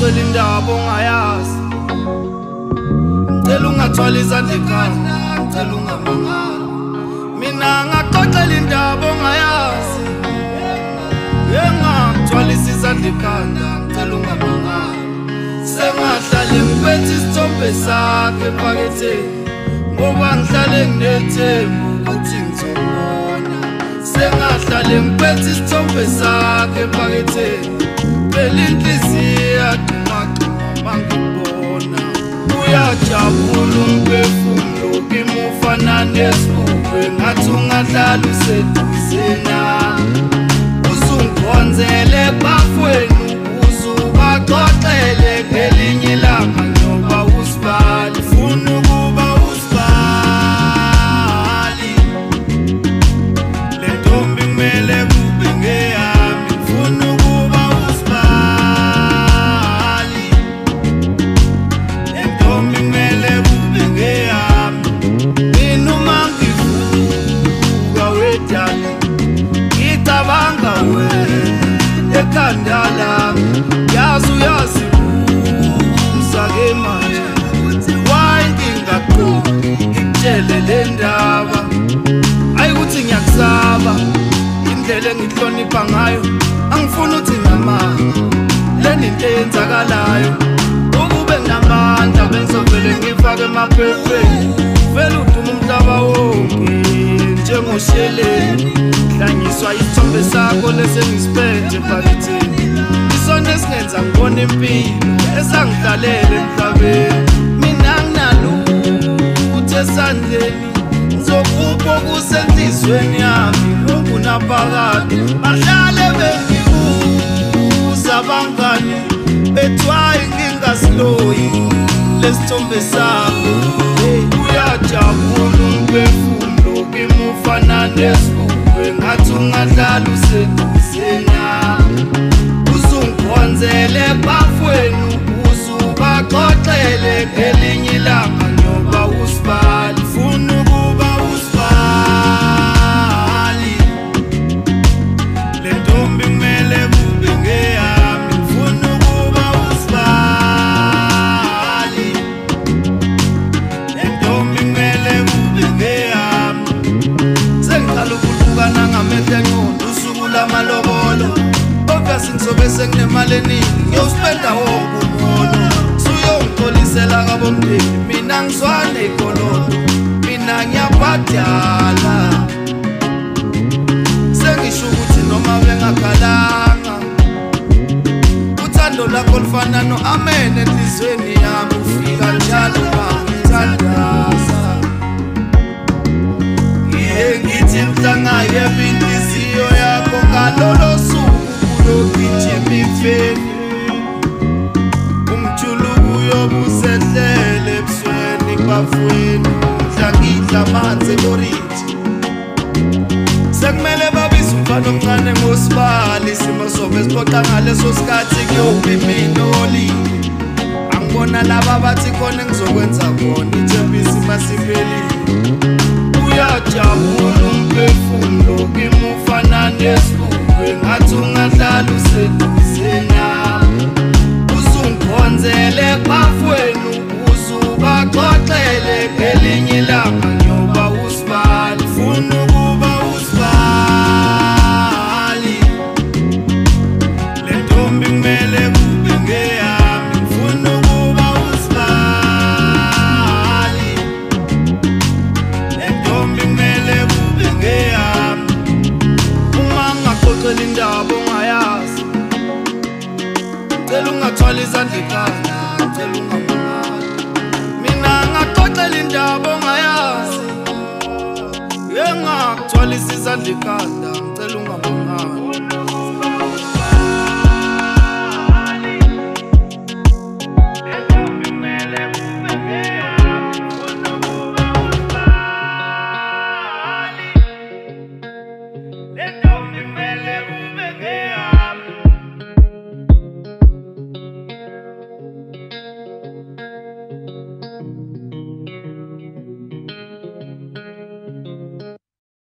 ungaxoxela indaba ongayazi. Ngicela ungathwala izandla ekhanda, ngicela ungamangala. Mina ngaxoxela indaba ongayazi. Ngingagcwalisa izandla ekhanda, ngicela ungamangala. Sengahlale ngiphethe isithombe sakhe ephaketheni, ngoba ngihlale nginethemba ukuthi ngizobona. Sengahlale ngiphethe isithombe sakhe ephaketheni, phela inhliziyo yadumagcuma mangibona. Uyajabula umphefumulo kimi ufana nesibukwe, ngathi ungadlala useduze nami. Uzungikhonzele bafweni ukuze ubaxoxele ngelinye ilanga njengoba usibali. Funa ukuba usibali, le ntombi kumele kube ngeyami. Funa ukuba usibali, le ntombi kumele kube ngeyami. Mina uma ngivuka wedale ngicabanga wena ekhanda lami, yazi uyazibuza-ke manje why ngingaqondi ngikutshele le ndaba. Ayi ukuthi ngiyakusaba indlela engihlonipha ngayo, angifuni ukuthi ngamanga leni nto eyenzakalayo. Ukube nginamandla bengizovele ngifake emaphepheni, vele udume umhlaba wonke njengosheleni. Hlanyiswa isithombe sakho lesengisiphethe ephaketheni, isona esingenza ngibona impilo esangidlalela emhlabeni. Mina nginalutho esandleni, ngizokupha okusenhlizweni yami okunaphakade. Bahlale bengibuza abangani bethu, hhayi ngingasiloyi lesithombe sakho. Uyajabula umphefumulo kimi ufana nesibukwe, ngathi ungadlala useduze nami. Uzungikhonzele bafweni ukuze ubaxoxele ngelinye ilanga njengoba usibali. Funa ukuba usibali, le ntombi kumele kube ngeyami. Funa ukuba usibali, le ntombi kumele kube ngeyami. Sengiqala ukuhlukana ngamehlo engqondo usuku lamalobolo, obviously ngizobe senginemali eningi ngiyowuspenda wonke umholo. Suyongixolisela kabomndeni, mina ngizwane ikoloto, mina ngiyabhadala. Sengisho ukuthi noma bengakhalanga, uthando lakho lufana no-amen enhlizweni yami. Ufika njalo mangithandaza, ngithi mhlangayeba inhliziyo yakho ngalolo suku kuyogijima ifeni. Umjuluko uyobe usehlele ebusweni kubafweni, umdlangidla amanzi eboriji. Sekumele babize umfana omncane ngosibali, isimo sobe sixoxa ngaleso sikhathi kuyobe mina olile. Angibona laba bathi khona engizokwenza khona, ithembisi masiphelile. Uyajabula umphefumulo kimi ufana nesibukwe, ngathi ungadlala useduze nami. Uzungikhonzele bafweni ukuze ubaxoxele ngelinye ilanga njengoba usibali. Funa ukuba usibali, le ntombi kumele kube ngeyami. Funa ukuba usibali, le ntombi kumele kube ngeyami. Uma ngingaxoxela indaba ongayazi, ngicela ungathwala izandla ekhanda, ngicela ungamangala. Mina ngaxoxela indaba ongayazi, ngingagcwalisa izandla ekhanda, ngicela ungamangala.